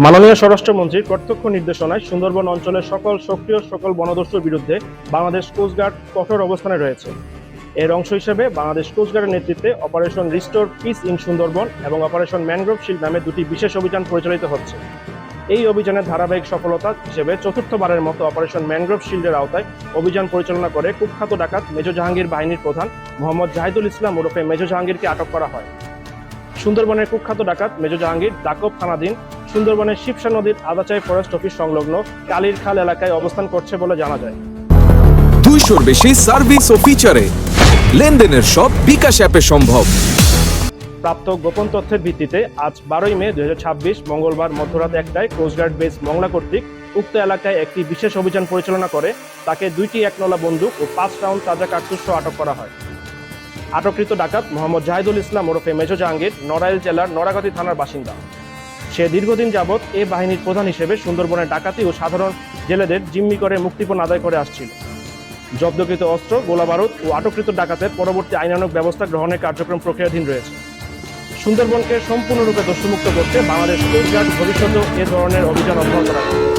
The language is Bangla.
মাননীয় স্বরাষ্ট্রমন্ত্রীর প্রত্যক্ষ নির্দেশনায় সুন্দরবন অঞ্চলের সকল বনদস্যুর বিরুদ্ধে বাংলাদেশ কোস্টগার্ড কঠোর অবস্থানে রয়েছে। এর অংশ হিসেবে বাংলাদেশ কোস্টগার্ডের নেতৃত্বে operation restore piece in Sundarban এবং অপারেশন ম্যানগ্রোভ শিল্ড নামে দুটি বিশেষ অভিযান পরিচালিত হচ্ছে। এই অভিযানের ধারাবাহিক সফলতা হিসেবে চতুর্থবারের মতো অপারেশন ম্যানগ্রোভ শিল্ডের আওতায় অভিযান পরিচালনা করে কুখ্যাত ডাকাত মেজর জাহাঙ্গীর বাহিনীর প্রধান মোহাম্মদ জাহিদুল ইসলাম ওরফে মেজর জাহাঙ্গীরকে আটক করা হয়। সুন্দরবনের কুখ্যাত ডাকাত মেজর জাহাঙ্গীর দাকব থানাধীন সুন্দরবনের শিবসা নদীর আদাচাই ফরেস্ট অফিস সংলগ্ন কালীর খাল এলাকায় অবস্থান করছে বলে জানা যায়। 200-র বেশি সার্ভিস ও ফিচারে লেনদেনের সব বিকাশ অ্যাপে সম্ভব। প্রাপ্ত গোপন তথ্যের ভিত্তিতে আজ 12 মে 2026 মঙ্গলবার মধ্যরাত 1টায় কোস্টগার্ড বেস মংলা কর্তৃক উক্ত এলাকায় একটি বিশেষ অভিযান পরিচালনা করে তাকে 2টি একনলা বন্দুক ও 5 রাউন্ড তাজা কার্তুজ সহ আটক করা হয়। আটককৃত ডাকাত মোহাম্মদ জাহিদুল ইসলাম ওরফে মেজর জাহাঙ্গীর নড়াইল জেলার নড়াগাতি থানার বাসিন্দা। সে দীর্ঘদিন যাবৎ এ বাহিনীর প্রধান হিসেবে সুন্দরবনের ডাকাতি ও সাধারণ জেলেদের জিম্মি করে মুক্তিপণ আদায় করে আসছিল। জব্দকৃত অস্ত্র, গোলাবারুদ ও আটককৃত ডাকাতের পরবর্তী আইনানুগ ব্যবস্থা গ্রহণের কার্যক্রম প্রক্রিয়াধীন রয়েছে। সুন্দরবনকে সম্পূর্ণরূপে দোষমুক্ত করতে বাংলাদেশ কোস্টগার্ড ভবিষ্যতেও এ ধরনের অভিযান অব্যাহত রাখবে।